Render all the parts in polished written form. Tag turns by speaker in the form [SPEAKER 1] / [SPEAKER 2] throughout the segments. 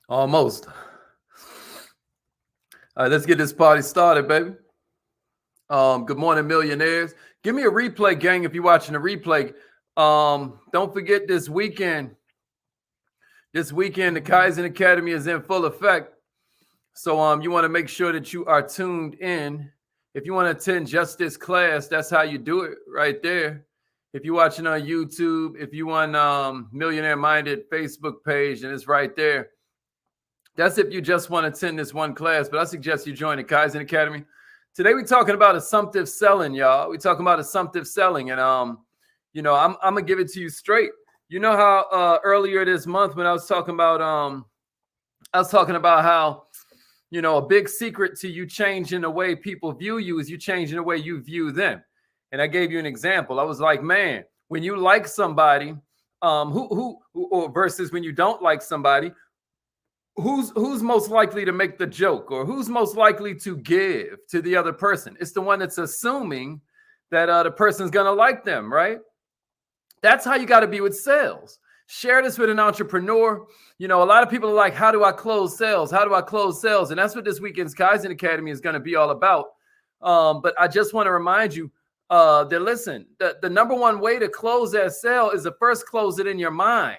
[SPEAKER 1] Almost. All right, let's get this party started, baby. Good morning, millionaires. Give me a replay, gang, if you're watching the replay. Don't forget this weekend. This weekend, the Kaizen Academy is in full effect. So you want to make sure that you are tuned in. If you want to attend just this class, that's how you do it right there. If you're watching on YouTube, if you want Millionaire Minded Facebook page, and it's right there. That's if you just want to attend this one class, but I suggest you join the Kaizen Academy. Today we're talking about assumptive selling, y'all. We're talking about assumptive selling, and I'm gonna give it to you straight. You know how earlier this month when I was talking about how a big secret to you changing the way people view you is you changing the way you view them. And I gave you an example. I was like, man, when you like somebody, or versus when you don't like somebody. Who's most likely to make the joke, or who's most likely to give to the other person? It's the one that's assuming that the person's gonna like them, right? That's how you got to be with sales. Share this with an entrepreneur. A lot of people are like, how do I close sales? How do I close sales? And that's what this weekend's Kaizen Academy is going to be all about. But I just want to remind you that, listen, the number one way to close that sale is to first close it in your mind.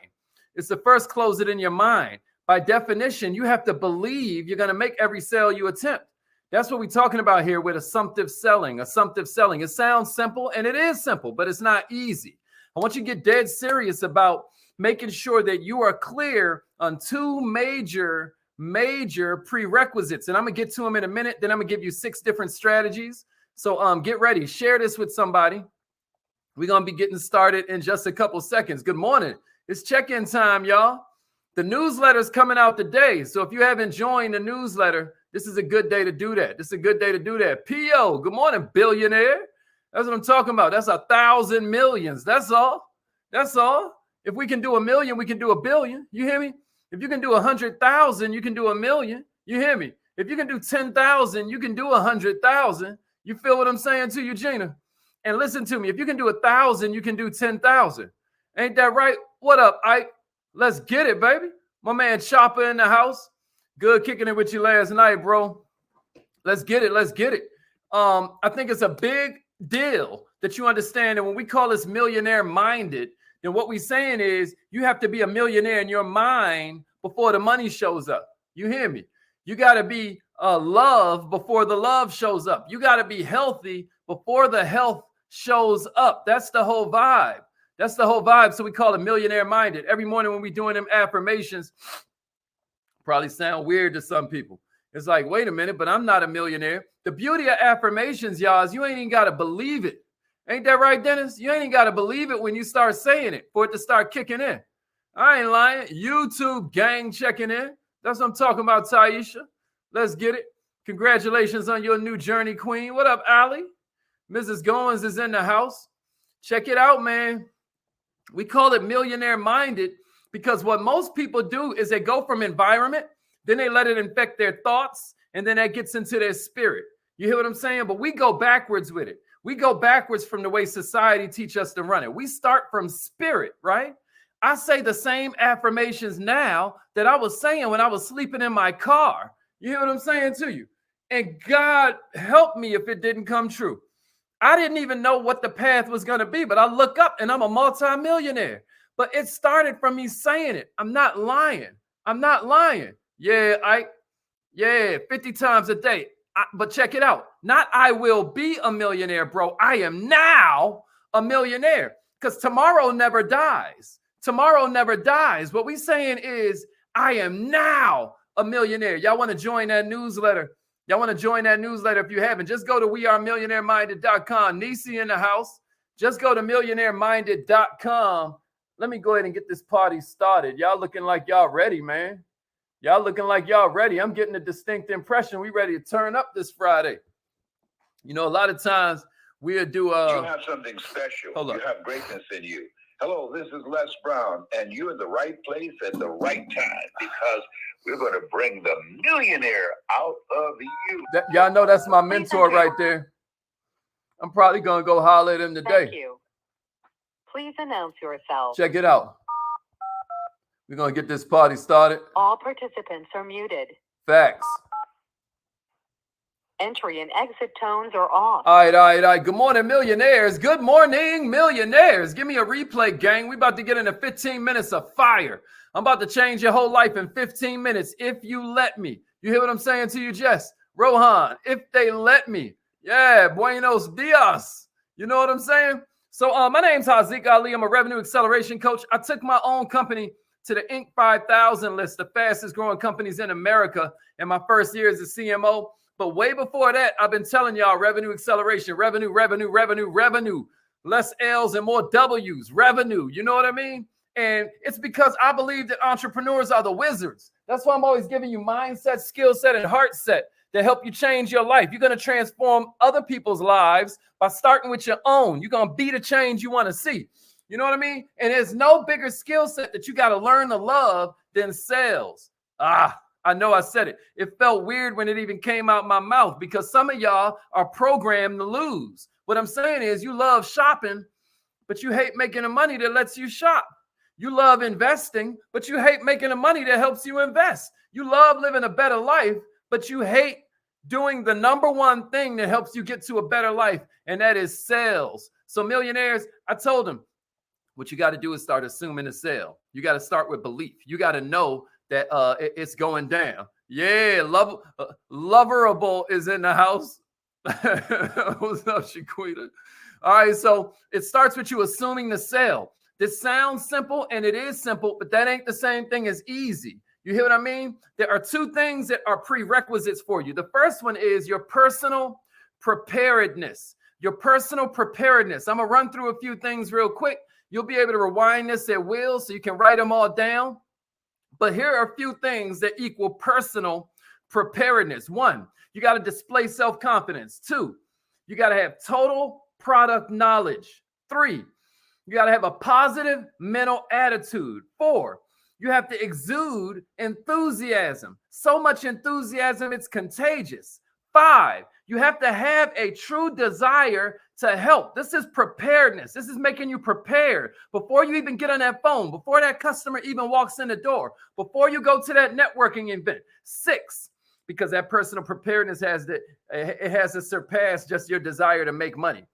[SPEAKER 1] It's to first close it in your mind. By definition, you have to believe you're going to make every sale you attempt. That's what we're talking about here with assumptive selling. Assumptive selling. It sounds simple, and it is simple, but it's not easy. I want you to get dead serious about making sure that you are clear on two major prerequisites. And I'm going to get to them in a minute. Then I'm going to give you 6 different strategies. So get ready. Share this with somebody. We're going to be getting started in just a couple seconds. Good morning. It's check-in time, y'all. The newsletter is coming out today. So if you haven't joined the newsletter, this is a good day to do that. This is a good day to do that. P.O., good morning, billionaire. That's what I'm talking about. That's 1,000 millions. That's all. That's all. If we can do 1 million, we can do 1 billion. You hear me? If you can do 100,000, you can do 1 million. You hear me? If you can do 10,000, you can do 100,000. You feel what I'm saying to you, Gina? And listen to me. If you can do 1,000, you can do 10,000. Ain't that right? What up, Ike? Let's get it, baby. My man Chopper in the house. Good kicking it with you last night, bro. Let's get it. Let's get it. I think it's a big deal that you understand that when we call this millionaire minded, then what we're saying is you have to be a millionaire in your mind before the money shows up. You hear me? You got to be love before the love shows up. You got to be healthy before the health shows up. That's the whole vibe. That's the whole vibe. So we call it millionaire minded. Every morning when we're doing them affirmations, probably sound weird to some people. It's like, wait a minute, but I'm not a millionaire. The beauty of affirmations, y'all, is you ain't even got to believe it. Ain't that right, Dennis? You ain't even got to believe it when you start saying it for it to start kicking in. I ain't lying. YouTube gang checking in. That's what I'm talking about, Taisha. Let's get it. Congratulations on your new journey, queen. What up, Allie? Mrs. Goins is in the house. Check it out, man. We call it millionaire minded because what most people do is they go from environment, then they let it infect their thoughts, and then that gets into their spirit. You hear what I'm saying? But we go backwards with it. We go backwards from the way society teach us to run it. We start from spirit, right? I say the same affirmations now that I was saying when I was sleeping in my car. You hear what I'm saying to you? And God help me if it didn't come true. I didn't even know what the path was going to be, but I look up and I'm a multimillionaire. But it started from me saying it. I'm not lying. I'm not lying. Yeah, 50 times a day. But check it out. Not I will be a millionaire, bro. I am now a millionaire because tomorrow never dies. Tomorrow never dies. What we saying is I am now a millionaire. Y'all want to join that newsletter? Y'all want to join that newsletter if you haven't? Just go to wearemillionaireminded.com. Nisi in the house. Just go to millionaireminded.com. Let me go ahead and get this party started. Y'all looking like y'all ready, man. Y'all looking like y'all ready. I'm getting a distinct impression. We ready to turn up this Friday. A lot of times we'll do
[SPEAKER 2] you have something special. You have greatness in you. Hello, this is Les Brown, and you're in the right place at the right time because we're going to bring the millionaire out of you.
[SPEAKER 1] Y'all know that's my mentor right there. I'm probably going to go holler at him today.
[SPEAKER 3] Thank you. Please announce yourself.
[SPEAKER 1] Check it out. We're going to get this party started.
[SPEAKER 3] All participants are muted.
[SPEAKER 1] Facts.
[SPEAKER 3] Entry and exit tones are off.
[SPEAKER 1] All right. Good morning, millionaires. Good morning, millionaires. Give me a replay, gang. We about to get into 15 minutes of fire. I'm about to change your whole life in 15 minutes if you let me. You hear what I'm saying to you, Jess? Rohan, if they let me. Yeah, buenos dias. You know what I'm saying? So my name's Haziq Ali. I'm a revenue acceleration coach. I took my own company to the Inc. 5000 list, the fastest growing companies in America in my first year as a CMO. But way before that, I've been telling y'all revenue acceleration, revenue. Less L's and more W's, revenue. You know what I mean? And it's because I believe that entrepreneurs are the wizards. That's why I'm always giving you mindset, skill set, and heart set to help you change your life. You're going to transform other people's lives by starting with your own. You're going to be the change you want to see. You know what I mean? And there's no bigger skill set that you got to learn to love than sales. I know I said it. It felt weird when it even came out my mouth because some of y'all are programmed to lose. What I'm saying is you love shopping, but you hate making the money that lets you shop. You love investing, but you hate making the money that helps you invest. You love living a better life, but you hate doing the number one thing that helps you get to a better life, and that is sales. So millionaires, I told them, what you got to do is start assuming a sale. You got to start with belief. You got to know that it's going down. Yeah, Loverable is in the house. What's up, Shaquita? All right, so it starts with you assuming the sale. This sounds simple, and it is simple, but that ain't the same thing as easy. You hear what I mean? There are two things that are prerequisites for you. The first one is your personal preparedness. Your personal preparedness. I'm going to run through a few things real quick. You'll be able to rewind this at will so you can write them all down. But here are a few things that equal personal preparedness. 1, you got to display self-confidence. 2, you got to have total product knowledge. 3, you got to have a positive mental attitude. 4, you have to exude enthusiasm. So much enthusiasm, it's contagious. 5, you have to have a true desire to help. This is preparedness. This is making you prepared before you even get on that phone, before that customer even walks in the door, before you go to that networking event. 6, because that personal preparedness has to surpass just your desire to make money.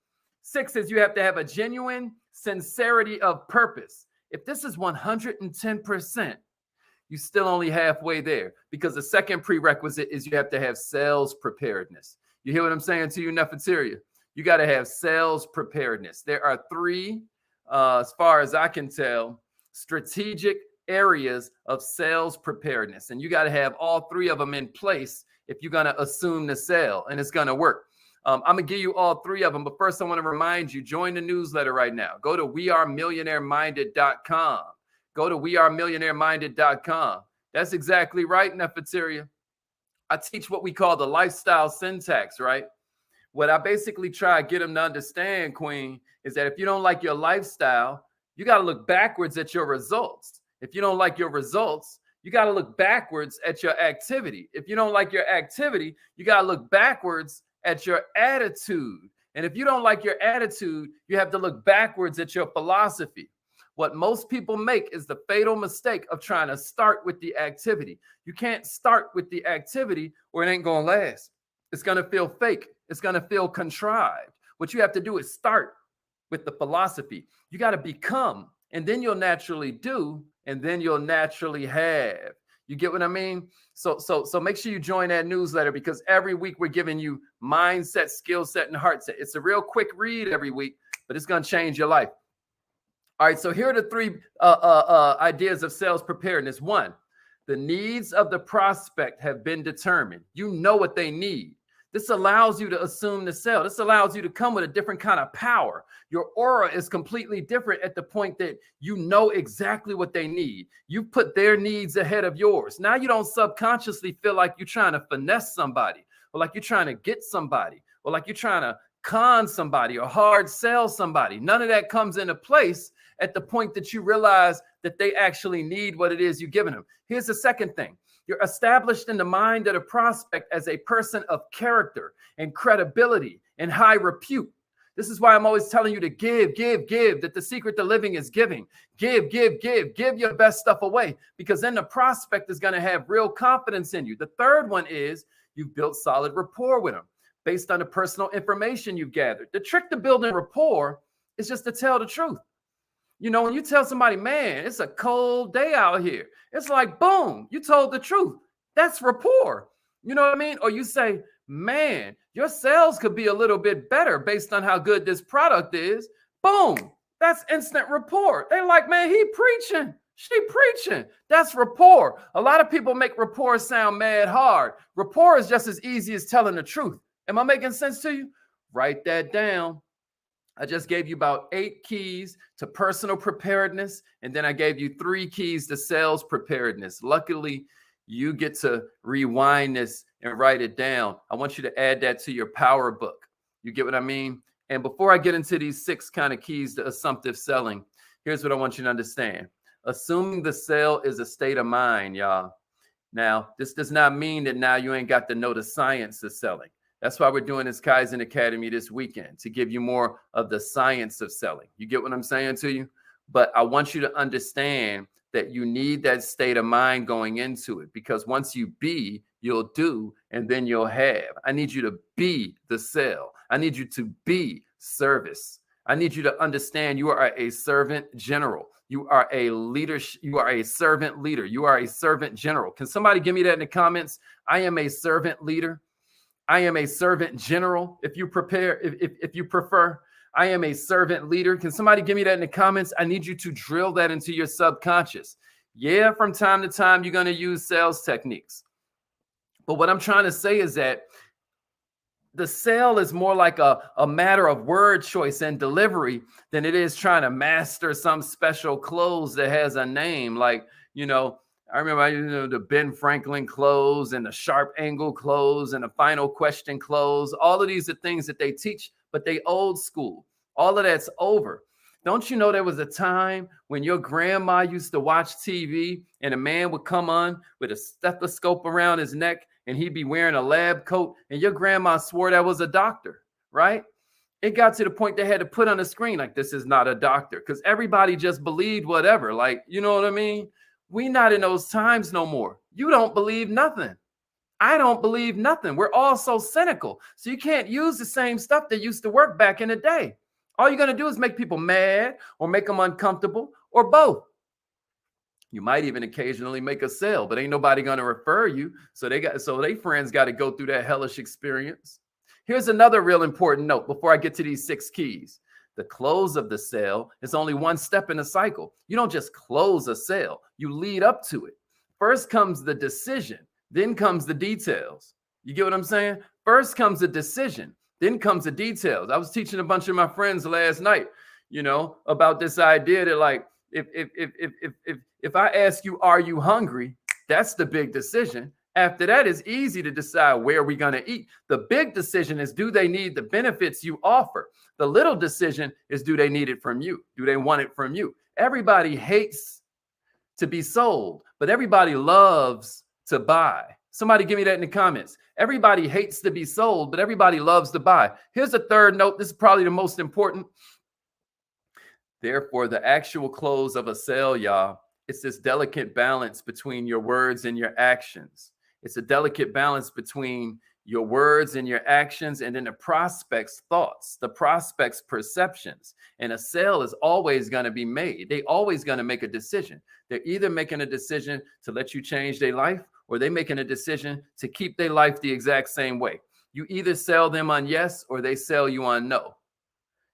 [SPEAKER 1] 6 is you have to have a genuine sincerity of purpose. If this is 110%, you still only halfway there, because the second prerequisite is you have to have sales preparedness. You hear what I'm saying to you, Nefertaria? You got to have sales preparedness. There are 3, as far as I can tell, strategic areas of sales preparedness. And you got to have all 3 of them in place if you're going to assume the sale, and it's going to work. I'm going to give you all 3 of them. But first, I want to remind you, join the newsletter right now. Go to wearemillionaireminded.com. Go to wearemillionaireminded.com. That's exactly right, Nefertaria. I teach what we call the lifestyle syntax, right? What I basically try to get them to understand, Queen, is that if you don't like your lifestyle, you got to look backwards at your results. If you don't like your results, you got to look backwards at your activity. If you don't like your activity, you got to look backwards at your attitude. And if you don't like your attitude, you have to look backwards at your philosophy. What most people make is the fatal mistake of trying to start with the activity. You can't start with the activity or it ain't going to last. It's going to feel fake. It's going to feel contrived. What you have to do is start with the philosophy. You got to become, and then you'll naturally do, and then you'll naturally have. You get what I mean? So make sure you join that newsletter, because every week we're giving you mindset, skill set, and heart set. It's a real quick read every week, but it's going to change your life. All right, so here are the 3 ideas of sales preparedness. 1, the needs of the prospect have been determined. You know what they need. This allows you to assume the sale. This allows you to come with a different kind of power. Your aura is completely different at the point that you know exactly what they need. You put their needs ahead of yours. Now you don't subconsciously feel like you're trying to finesse somebody, or like you're trying to get somebody, or like you're trying to con somebody or hard sell somebody. None of that comes into place at the point that you realize that they actually need what it is you're giving them. Here's the second thing. You're established in the mind of the prospect as a person of character and credibility and high repute. This is why I'm always telling you to give, that the secret to living is giving. Give your best stuff away, because then the prospect is going to have real confidence in you. The third one is you've built solid rapport with them based on the personal information you've gathered. The trick to building rapport is just to tell the truth. You know, when you tell somebody, man, it's a cold day out here, it's like, boom, you told the truth. That's rapport. You know what I mean? Or you say, man, your sales could be a little bit better based on how good this product is. Boom, that's instant rapport. They're like, man, he preaching, she preaching. That's rapport. A lot of people make rapport sound mad hard. Rapport is just as easy as telling the truth. Am I making sense to you? Write that down. I just gave you about 8 keys to personal preparedness, and then I gave you 3 keys to sales preparedness. Luckily, you get to rewind this and write it down. I want you to add that to your power book. You get what I mean? And before I get into these 6 kind of keys to assumptive selling, here's what I want you to understand. Assuming the sale is a state of mind, y'all. Now, this does not mean that now you ain't got to know the science of selling. That's why we're doing this Kaizen Academy this weekend, to give you more of the science of selling. You get what I'm saying to you? But I want you to understand that you need that state of mind going into it, because once you be, you'll do, and then you'll have. I need you to be the sale. I need you to be service. I need you to understand you are a servant general. You are a leader. You are a servant leader. You are a servant general. Can somebody give me that in the comments? I am a servant leader. I am a servant general. If you prefer, I am a servant leader. Can somebody give me that in the comments? I need you to drill that into your subconscious. Yeah, from time to time, you're going to use sales techniques. But what I'm trying to say is that the sale is more like a matter of word choice and delivery than it is trying to master some special close that has a name. Like, you know, I remember, the Ben Franklin close and the sharp angle close and the final question close. All of these are things that they teach, but they old school. All of that's over. Don't you know there was a time when your grandma used to watch TV and a man would come on with a stethoscope around his neck and he'd be wearing a lab coat, and your grandma swore that was a doctor, right? It got to the point they had to put on the screen like, this is not a doctor, because everybody just believed whatever. Like, you know what I mean? We not in those times no more. You don't believe nothing. I don't believe nothing. We're all so cynical. So you can't use the same stuff that used to work back in the day. All you're going to do is make people mad or make them uncomfortable or both. You might even occasionally make a sale, but ain't nobody going to refer you. So they friends got to go through that hellish experience. Here's another real important note before I get to these 6 keys. The close of the sale is only one step in the cycle. You don't just close a sale. You lead up to it. First comes the decision. Then comes the details. You get what I'm saying? First comes the decision. Then comes the details. I was teaching a bunch of my friends last night, about this idea that, like, if I ask you, are you hungry? That's the big decision. After that, it's easy to decide where we're going to eat. The big decision is, do they need the benefits you offer? The little decision is, do they need it from you? Do they want it from you? Everybody hates to be sold, but everybody loves to buy. Somebody give me that in the comments. Everybody hates to be sold, but everybody loves to buy. Here's a third note. This is probably the most important. Therefore, the actual close of a sale, y'all, it's this delicate balance between your words and your actions. It's a delicate balance between your words and your actions, and then the prospect's thoughts, the prospect's perceptions. And a sale is always going to be made. They always going to make a decision. They're either making a decision to let you change their life, or they're making a decision to keep their life the exact same way. You either sell them on yes, or they sell you on no.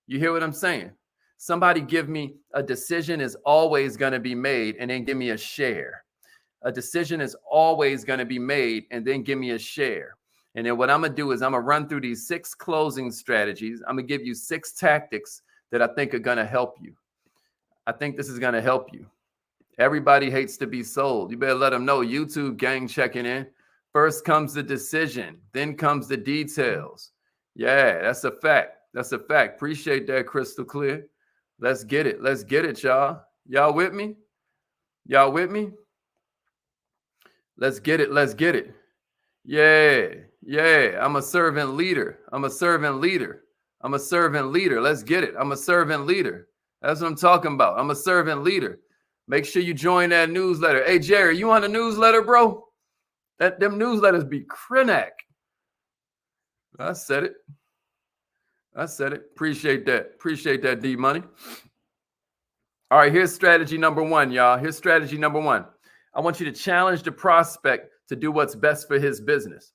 [SPEAKER 1] You hear what I'm saying? Somebody give me a decision is always going to be made, and then give me a share. A decision is always going to be made, and then give me a share. And then what I'm going to do is I'm going to run through these 6 closing strategies. I'm going to give you 6 tactics that I think are going to help you. I think this is going to help you. Everybody hates to be sold. You better let them know. YouTube gang checking in. First comes the decision. Then comes the details. Yeah, that's a fact. That's a fact. Appreciate that, crystal clear. Let's get it. Let's get it, y'all. Y'all with me? Y'all with me? Let's get it. Let's get it. Yeah. Yeah. I'm a servant leader. I'm a servant leader. I'm a servant leader. Let's get it. I'm a servant leader. That's what I'm talking about. I'm a servant leader. Make sure you join that newsletter. Hey, Jerry, you on the newsletter, bro? Them newsletters be crinac. I said it. I said it. Appreciate that. Appreciate that, D Money. All right, here's strategy number one, y'all. Here's strategy number one. I want you to challenge the prospect to do what's best for his business.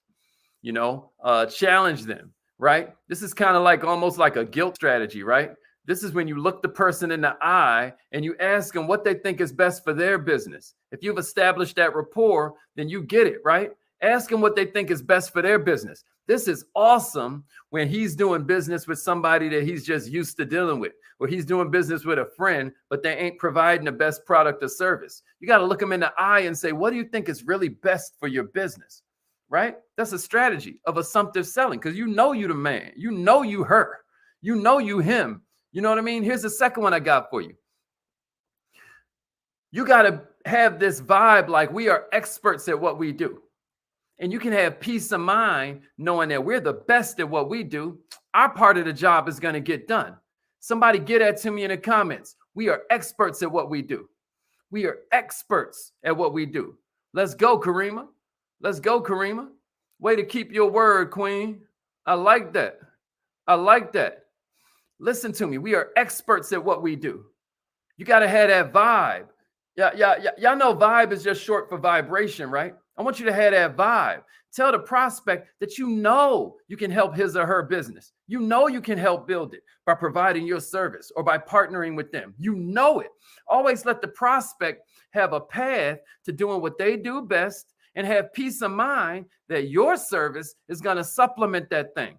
[SPEAKER 1] You know, challenge them, right? This is kind of like almost like a guilt strategy, right? This is when you look the person in the eye and you ask them what they think is best for their business. If you've established that rapport, then you get it, right? Ask them what they think is best for their business. This is awesome when he's doing business with somebody that he's just used to dealing with, or he's doing business with a friend, but they ain't providing the best product or service. You got to look them in the eye and say, what do you think is really best for your business? Right? That's a strategy of assumptive selling, because you know you the man. You know you her. You know you him. You know what I mean? Here's the second one I got for you. You got to have this vibe like we are experts at what we do. And you can have peace of mind knowing that we're the best at what we do. Our part of the job is going to get done. Somebody get that to me in the comments. We are experts at what we do. We are experts at what we do. Let's go, Karima. Let's go, Karima. Way to keep your word, Queen. I like that. I like that. Listen to me. We are experts at what we do. You got to have that vibe. Y'all know vibe is just short for vibration, right? I want you to have that vibe. Tell the prospect that you know you can help his or her business. You know you can help build it by providing your service or by partnering with them. You know it. Always let the prospect have a path to doing what they do best and have peace of mind that your service is going to supplement that thing.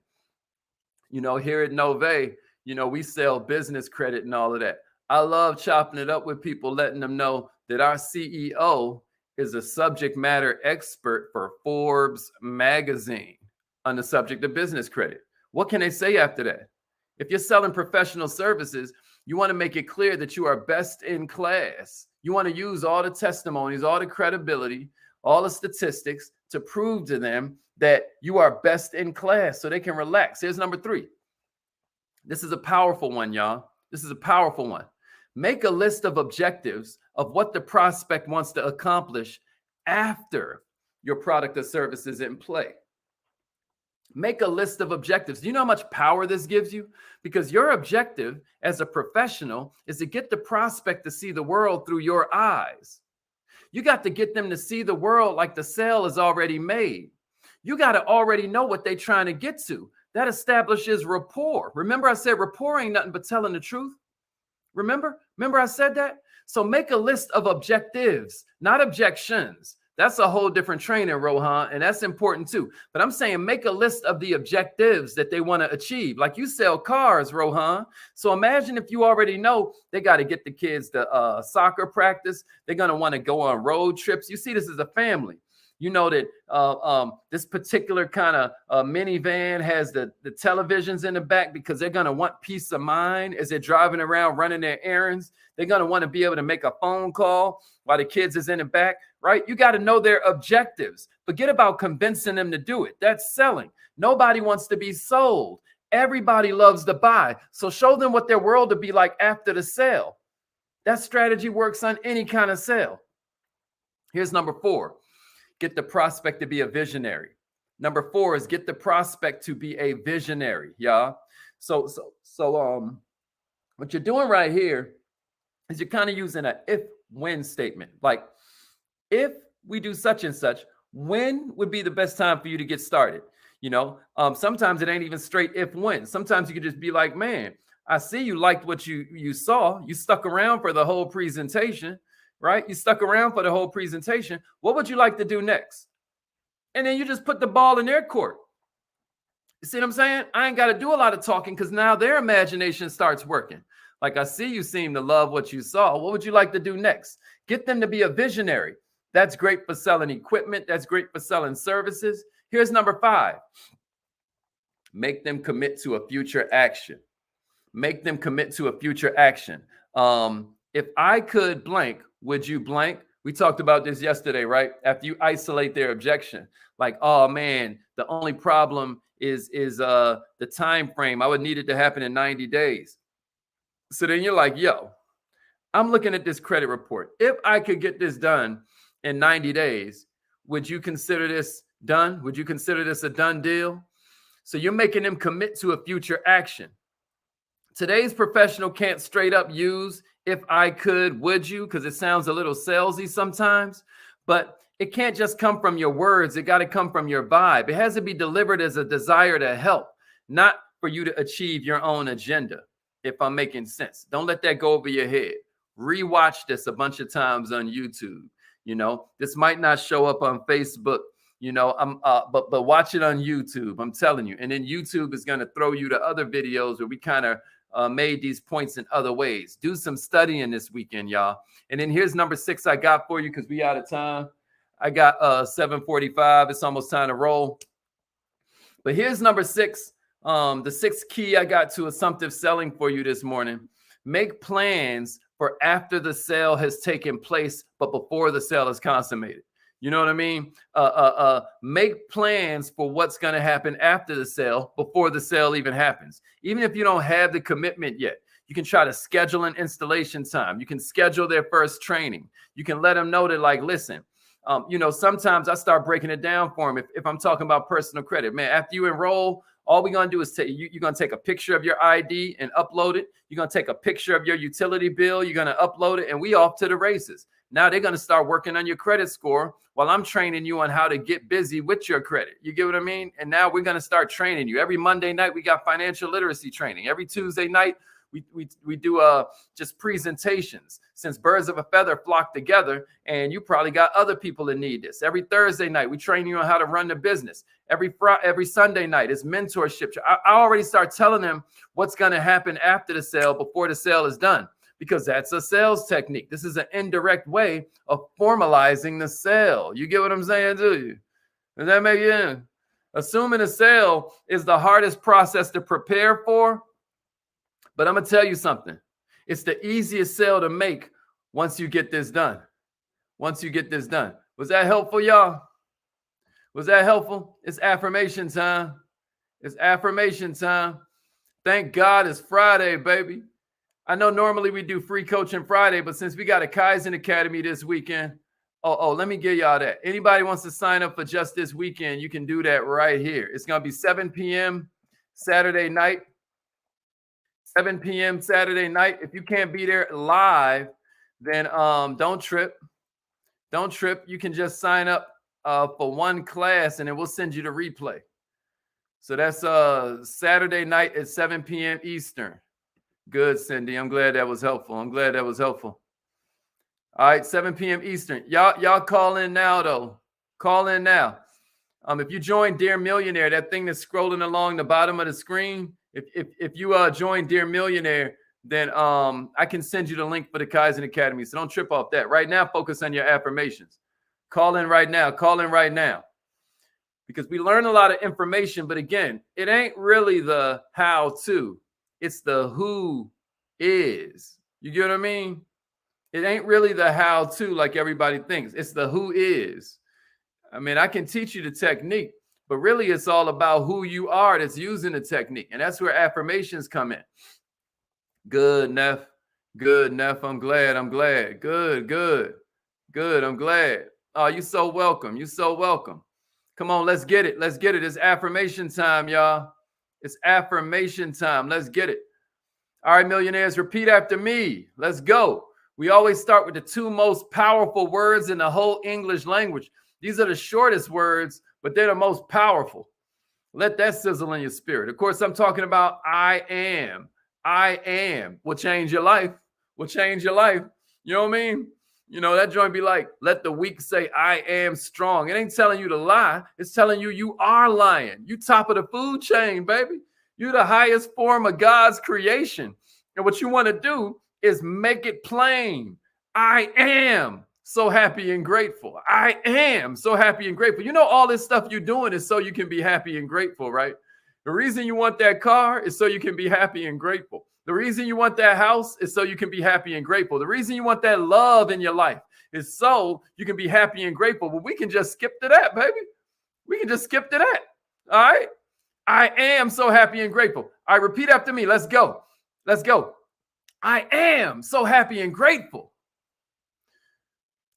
[SPEAKER 1] You know, here at Nove, you know, we sell business credit and all of that. I love chopping it up with people, letting them know that our CEO is a subject matter expert for Forbes magazine on the subject of business credit. What can they say after that? If you're selling professional services, you want to make it clear that you are best in class. You want to use all the testimonies, all the credibility, all the statistics to prove to them that you are best in class so they can relax. Here's number 3. This is a powerful one, y'all. This is a powerful one. Make a list of objectives of what the prospect wants to accomplish after your product or service is in play. Make a list of objectives. Do you know how much power this gives you? Because your objective as a professional is to get the prospect to see the world through your eyes. You got to get them to see the world like the sale is already made. You got to already know what they're trying to get to. That establishes rapport. Remember I said rapport ain't nothing but telling the truth? Remember I said that? So make a list of objectives, not objections. That's a whole different training, Rohan, and that's important too. But I'm saying make a list of the objectives that they want to achieve. Like you sell cars, Rohan. So imagine if you already know they got to get the kids to soccer practice. They're going to want to go on road trips. You see this as a family. You know that this particular kind of minivan has the televisions in the back because they're going to want peace of mind as they're driving around running their errands. They're going to want to be able to make a phone call while the kids is in the back, right? You got to know their objectives. Forget about convincing them to do it. That's selling. Nobody wants to be sold. Everybody loves to buy. So show them what their world would be like after the sale. That strategy works on any kind of sale. Here's number 4. Get the prospect to be a visionary. Number 4 is get the prospect to be a visionary, y'all. So what you're doing right here is you're kind of using a if-when statement. Like, if we do such and such, when would be the best time for you to get started? You know, sometimes it ain't even straight if-when. Sometimes you could just be like, man, I see you liked what you saw. You stuck around for the whole presentation. Right? You stuck around for the whole presentation. What would you like to do next? And then you just put the ball in their court. You see what I'm saying? I ain't got to do a lot of talking because now their imagination starts working. Like, I see you seem to love what you saw. What would you like to do next? Get them to be a visionary. That's great for selling equipment. That's great for selling services. Here's number 5. Make them commit to a future action. Make them commit to a future action. If I could blank, would you blank? We talked about this yesterday, right? After you isolate their objection, like, oh man, the only problem is the time frame. I would need it to happen in 90 days. So then you're like, yo, I'm looking at this credit report. If I could get this done in 90 days, would you consider this done? Would you consider this a done deal? So you're making them commit to a future action. Today's professional can't straight up use if I could, would you? Because it sounds a little salesy sometimes, but it can't just come from your words. It got to come from your vibe. It has to be delivered as a desire to help, not for you to achieve your own agenda, if I'm making sense. Don't let that go over your head. Rewatch this a bunch of times on YouTube. You know, this might not show up on Facebook, you know, but watch it on YouTube. I'm telling you. And then YouTube is going to throw you to other videos where we kind of made these points in other ways. Do some studying this weekend, y'all. And then here's number 6 I got for you because we out of time. I got 7:45. It's almost time to roll. But here's number 6. The 6th key I got to assumptive selling for you this morning. Make plans for after the sale has taken place, but before the sale is consummated. You know what I mean? Make plans for what's going to happen after the sale before the sale even happens. Even if you don't have the commitment yet, you can try to schedule an installation time. You can schedule their first training. You can let them know that, like, listen, you know, sometimes I start breaking it down for them. If I'm talking about personal credit, man, after you enroll, all we're going to do is you're going to take a picture of your ID and upload it. You're going to take a picture of your utility bill. You're going to upload it, and we off to the races. Now they're going to start working on your credit score while I'm training you on how to get busy with your credit. You get what I mean? And now we're going to start training you. Every Monday night, we got financial literacy training. Every Tuesday night, we do just presentations, since birds of a feather flock together, and you probably got other people that need this. Every Thursday night, we train you on how to run the business. Every Sunday night is mentorship. I already start telling them what's going to happen after the sale before the sale is done, because that's a sales technique. This is an indirect way of formalizing the sale. You get what I'm saying, do you? Does that make sense? Assuming a sale is the hardest process to prepare for, but I'm going to tell you something. It's the easiest sale to make once you get this done. Once you get this done. Was that helpful, y'all? Was that helpful? It's affirmation time. It's affirmation time. Thank God it's Friday, baby. I know normally we do free coaching Friday, but since we got a Kaizen Academy this weekend, let me give y'all that. Anybody wants to sign up for just this weekend, you can do that right here. It's going to be 7 p.m. Saturday night. 7 p.m. Saturday night. If you can't be there live, then don't trip. Don't trip. You can just sign up for one class, and then we'll send you the replay. So that's Saturday night at 7 p.m. Eastern. Good, Cindy. I'm glad that was helpful. I'm glad that was helpful. All right, 7 p.m. Eastern. Y'all call in now, though. Call in now. If you join Dear Millionaire, that thing that's scrolling along the bottom of the screen, if you join Dear Millionaire, then I can send you the link for the Kaizen Academy. So don't trip off that. Right now, focus on your affirmations. Call in right now. Call in right now. Because we learn a lot of information, but again, it ain't really the how to. It's the who is. You get what I mean? It ain't really the how to like everybody thinks. It's the who is. I mean, I can teach you the technique, but really it's all about who you are that's using the technique. And that's where affirmations come in. Good, Neff. Good, Neff. I'm glad. Good. I'm glad. Oh, you're so welcome. You're so welcome. Come on, let's get it. Let's get it. It's affirmation time, y'all. It's affirmation time. Let's get it. All right, millionaires, repeat after me. Let's go. We always start with the 2 most powerful words in the whole English language. These are the shortest words, but they're the most powerful. Let that sizzle in your spirit. Of course, I'm talking about I am. I am will change your life. Will change your life. You know what I mean? You know, that joint be like, let the weak say, I am strong. It ain't telling you to lie. It's telling you you are lying. You top of the food chain, baby. You're the highest form of God's creation. And what you want to do is make it plain. I am so happy and grateful. I am so happy and grateful. You know, all this stuff you're doing is so you can be happy and grateful, right? The reason you want that car is so you can be happy and grateful. The reason you want that house is so you can be happy and grateful. The reason you want that love in your life is so you can be happy and grateful. But we can just skip to that, baby. We can just skip to that. All right. I am so happy and grateful. All right, repeat after me. Let's go. Let's go. I am so happy and grateful.